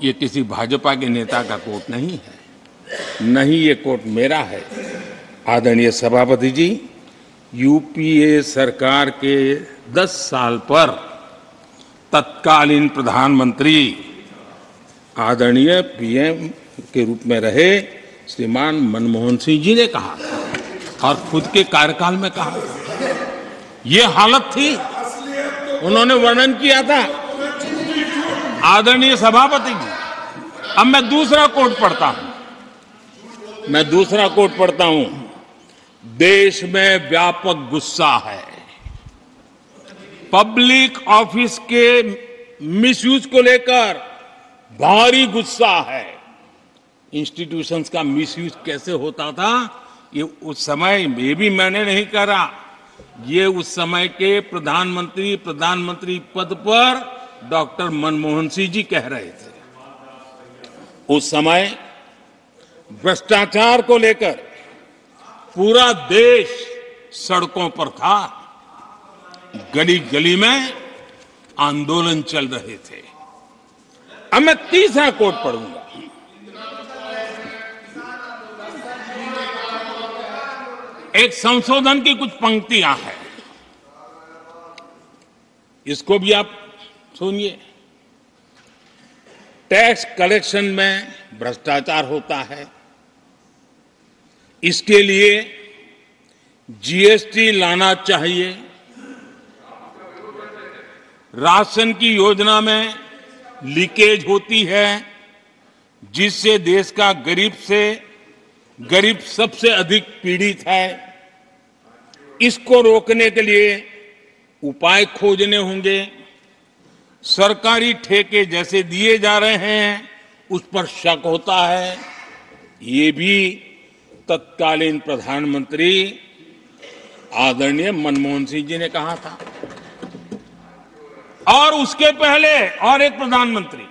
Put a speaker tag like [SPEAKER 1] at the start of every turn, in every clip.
[SPEAKER 1] ये किसी भाजपा के नेता का कोट नहीं है, नहीं ये कोट मेरा है। आदरणीय सभापति जी, यूपीए सरकार के 10 साल पर तत्कालीन प्रधानमंत्री आदरणीय पीएम के रूप में रहे श्रीमान मनमोहन सिंह जी ने कहा था और खुद के कार्यकाल में कहा था। ये हालत थी, उन्होंने वर्णन किया था। आदरणीय सभापति जी, अब मैं दूसरा कोट पढ़ता हूं। देश में व्यापक गुस्सा है, पब्लिक ऑफिस के मिसयूज को लेकर भारी गुस्सा है। इंस्टीट्यूशंस का मिसयूज कैसे होता था, ये उस समय ये भी मैंने नहीं करा, ये उस समय के प्रधानमंत्री पद पर डॉक्टर मनमोहन सिंह जी कह रहे थे। उस समय भ्रष्टाचार को लेकर पूरा देश सड़कों पर था, गली गली में आंदोलन चल रहे थे। अब मैं तीसरा कोट पढ़ूंगा। एक संशोधन की कुछ पंक्तियां हैं, इसको भी आप सुनिए। टैक्स कलेक्शन में भ्रष्टाचार होता है, इसके लिए जीएसटी लाना चाहिए। राशन की योजना में लीकेज होती है, जिससे देश का गरीब सबसे अधिक पीड़ित है। इसको रोकने के लिए उपाय खोजने होंगे। सरकारी ठेके जैसे दिए जा रहे हैं, उस पर शक होता है। ये भी तत्कालीन प्रधानमंत्री आदरणीय मनमोहन सिंह जी ने कहा था। और उसके पहले और एक प्रधानमंत्री,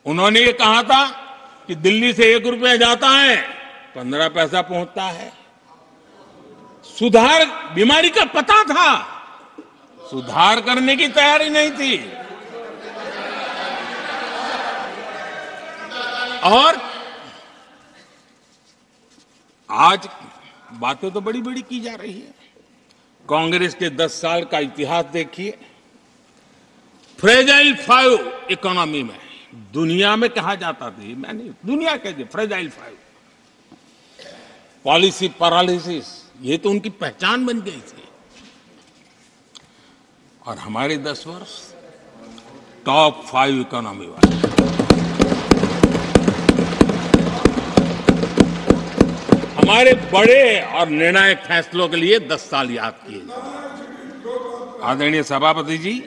[SPEAKER 1] उन्होंने ये कहा था कि दिल्ली से 1 रुपया जाता है 15 पैसा पहुंचता है। सुधार, बीमारी का पता था, सुधार करने की तैयारी नहीं थी। और आज बातें तो बड़ी बड़ी की जा रही है। कांग्रेस के 10 साल का इतिहास देखिए। फ्रेजाइल 5 इकोनॉमी में दुनिया में कहा जाता था, मैं नहीं, दुनिया कहती फ्रेजाइल 5, पॉलिसी पैरालिसिस, ये तो उनकी पहचान बन गई थी। और हमारे 10 वर्ष टॉप 5 इकोनॉमी वाले। हमारे बड़े और निर्णायक फैसलों के लिए 10 साल याद किए जाए। आदरणीय सभापति जी,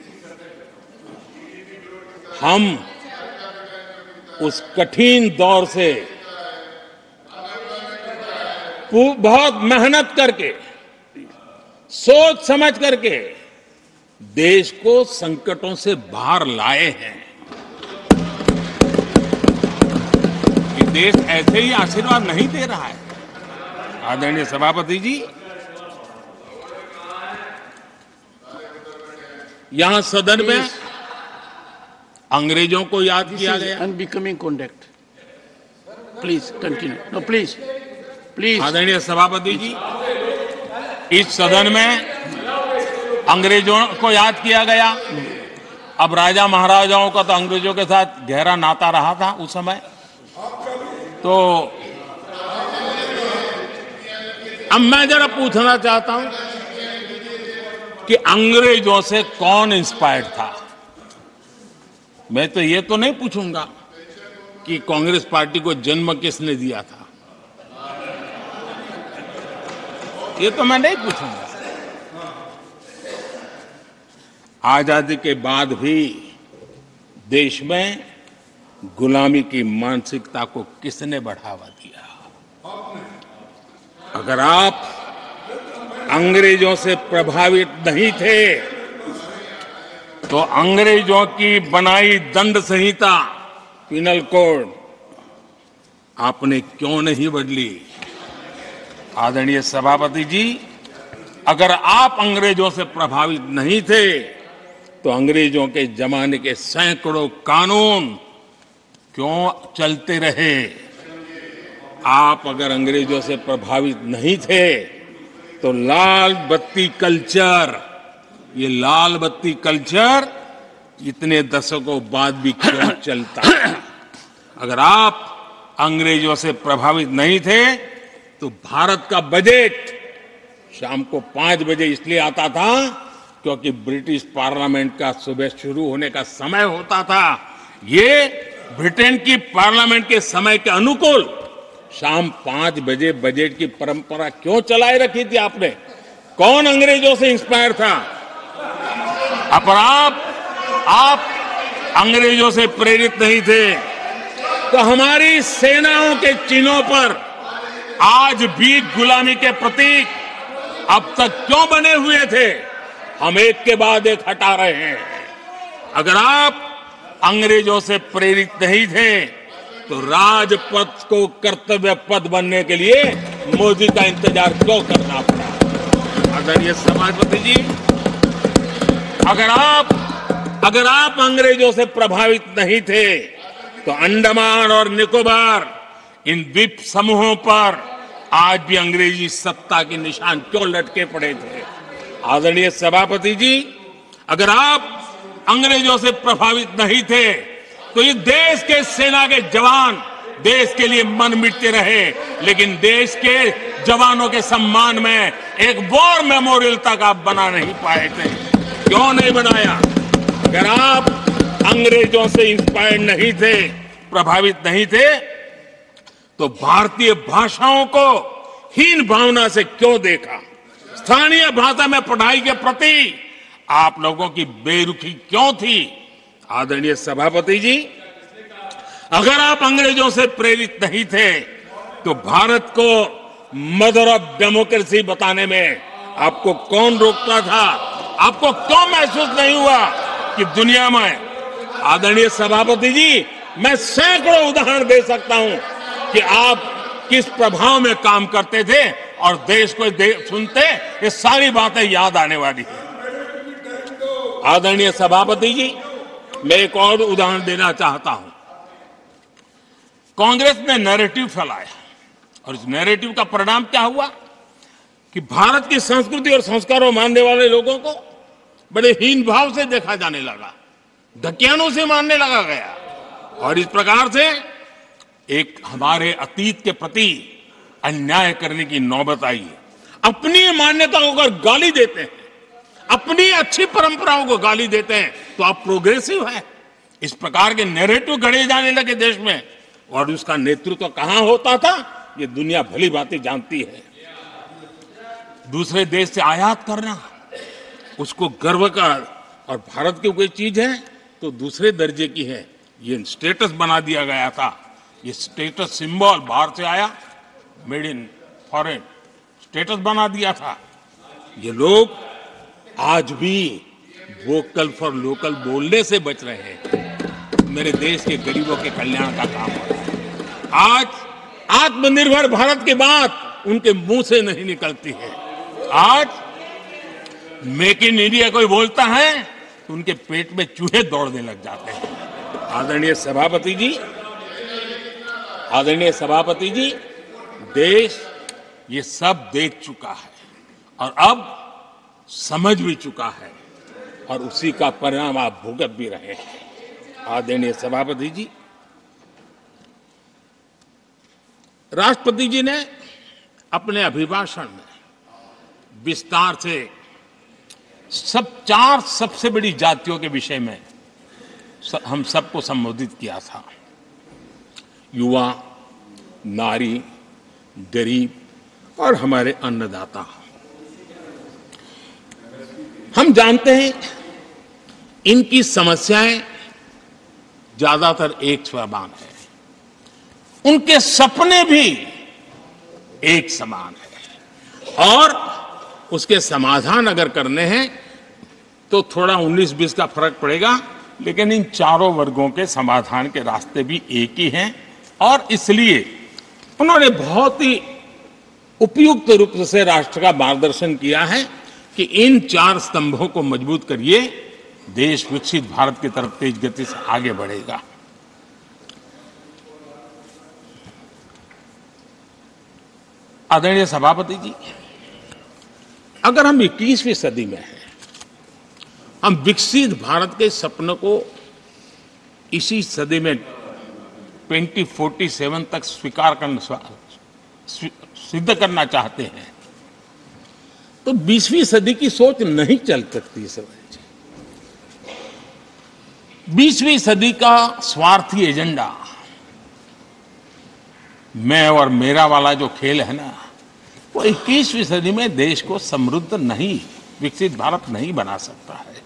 [SPEAKER 1] हम उस कठिन दौर से बहुत मेहनत करके, सोच समझ करके देश को संकटों से बाहर लाए हैं। ये देश ऐसे ही आशीर्वाद नहीं दे रहा है। आदरणीय सभापति जी, यहां सदन में अंग्रेजों को याद किया गया।
[SPEAKER 2] Unbecoming conduct, please continue. No please please.
[SPEAKER 1] आदरणीय सभापति जी, इस सदन में अंग्रेजों को याद किया गया। अब राजा महाराजाओं का तो अंग्रेजों के साथ गहरा नाता रहा था उस समय। तो अब मैं जरा पूछना चाहता हूं कि अंग्रेजों से कौन इंस्पायर्ड था। मैं तो ये तो नहीं पूछूंगा कि कांग्रेस पार्टी को जन्म किसने दिया था, ये तो मैं नहीं पूछूंगा। आजादी के बाद भी देश में गुलामी की मानसिकता को किसने बढ़ावा दिया? अगर आप अंग्रेजों से प्रभावित नहीं थे तो अंग्रेजों की बनाई दंड संहिता, पिनल कोड, आपने क्यों नहीं बदली? आदरणीय सभापति जी, अगर आप अंग्रेजों से प्रभावित नहीं थे तो अंग्रेजों के जमाने के सैकड़ों कानून क्यों चलते रहे? आप अगर अंग्रेजों से प्रभावित नहीं थे तो लाल बत्ती कल्चर, ये लाल बत्ती कल्चर इतने दशकों बाद भी क्यों चलता? अगर आप अंग्रेजों से प्रभावित नहीं थे तो भारत का बजट शाम को 5 बजे इसलिए आता था क्योंकि ब्रिटिश पार्लियामेंट का सुबह शुरू होने का समय होता था। ये ब्रिटेन की पार्लियामेंट के समय के अनुकूल शाम 5 बजे बजट की परंपरा क्यों चलाए रखी थी आपने? कौन अंग्रेजों से इंस्पायर था? अब आप अंग्रेजों से प्रेरित नहीं थे तो हमारी सेनाओं के चिन्हों पर आज भी गुलामी के प्रतीक अब तक क्यों बने हुए थे? हम एक के बाद एक हटा रहे हैं। अगर आप अंग्रेजों से प्रेरित नहीं थे तो राजपथ को कर्तव्य पथ बनने के लिए मोदी का इंतजार क्यों करना पड़ा? आदरणीय सभापति जी, अगर आप अंग्रेजों से प्रभावित नहीं थे तो अंडमान और निकोबार इन द्वीप समूहों पर आज भी अंग्रेजी सत्ता के निशान क्यों लटके पड़े थे? आदरणीय सभापति जी, अगर आप अंग्रेजों से प्रभावित नहीं थे तो ये देश के सेना के जवान देश के लिए मन मिटते रहे, लेकिन देश के जवानों के सम्मान में एक वॉर मेमोरियल तक आप बना नहीं पाए थे। क्यों नहीं बनाया? अगर आप अंग्रेजों से इंस्पायर्ड नहीं थे, प्रभावित नहीं थे, तो भारतीय भाषाओं को हीन भावना से क्यों देखा? स्थानीय भाषा में पढ़ाई के प्रति आप लोगों की बेरुखी क्यों थी? आदरणीय सभापति जी, अगर आप अंग्रेजों से प्रेरित नहीं थे तो भारत को मदर ऑफ डेमोक्रेसी बताने में आपको कौन रोकता था? आपको क्यों महसूस नहीं हुआ कि दुनिया में? आदरणीय सभापति जी, मैं सैकड़ों उदाहरण दे सकता हूं कि आप किस प्रभाव में काम करते थे और देश को सुनते ये सारी बातें याद आने वाली है। आदरणीय सभापति जी, मैं एक और उदाहरण देना चाहता हूं। कांग्रेस ने नैरेटिव फैलाया और इस नैरेटिव का परिणाम क्या हुआ कि भारत की संस्कृति और संस्कारों मानने वाले लोगों को बड़े हीन भाव से देखा जाने लगा, ढकियानों से मानने लगा गया और इस प्रकार से एक हमारे अतीत के प्रति अन्याय करने की नौबत आई है। अपनी मान्यताओं को गाली देते हैं, अपनी अच्छी परंपराओं को गाली देते हैं तो आप प्रोग्रेसिव हैं। इस प्रकार के नैरेटिव गढ़े जाने लगे देश में और उसका नेतृत्व कहां होता था ये दुनिया भली भांति जानती है। दूसरे देश से आयात करना, उसको गर्व का, और भारत की कोई चीज है तो दूसरे दर्जे की है, ये स्टेटस बना दिया गया था। ये स्टेटस सिंबल बाहर से आया, मेड इन फॉरेन स्टेटस बना दिया था। ये लोग आज भी वोकल फॉर लोकल बोलने से बच रहे हैं। मेरे देश के गरीबों के कल्याण का काम हो रहा है। आज आत्मनिर्भर भारत की बात उनके मुंह से नहीं निकलती है। आज मेक इन इंडिया कोई बोलता है तो उनके पेट में चूहे दौड़ने लग जाते हैं। आदरणीय सभापति जी, देश ये सब देख चुका है और अब समझ भी चुका है और उसी का परिणाम आप भुगत भी रहे हैं। आदरणीय सभापति जी, राष्ट्रपति जी ने अपने अभिभाषण में विस्तार से चार सबसे बड़ी जातियों के विषय में हम सबको संबोधित किया था। युवा, नारी, गरीब और हमारे अन्नदाता। हम जानते हैं इनकी समस्याएं ज्यादातर एक समान है, उनके सपने भी एक समान है और उसके समाधान अगर करने हैं तो थोड़ा 19-20 का फर्क पड़ेगा, लेकिन इन चारों वर्गों के समाधान के रास्ते भी एक ही हैं और इसलिए उन्होंने बहुत ही उपयुक्त रूप से राष्ट्र का मार्गदर्शन किया है कि इन 4 स्तंभों को मजबूत करिए, देश विकसित भारत की तरफ तेज गति से आगे बढ़ेगा। आदरणीय सभापति जी, अगर हम 21वीं सदी में हैं, हम विकसित भारत के सपने को इसी सदी में 2047 तक स्वीकार करना, सिद्ध करना चाहते हैं, तो 20वीं सदी की सोच नहीं चल सकती सर। 20वीं सदी का स्वार्थी एजेंडा, मैं और मेरा वाला जो खेल है ना, वो 21वीं सदी में देश को समृद्ध नहीं, विकसित भारत नहीं बना सकता है।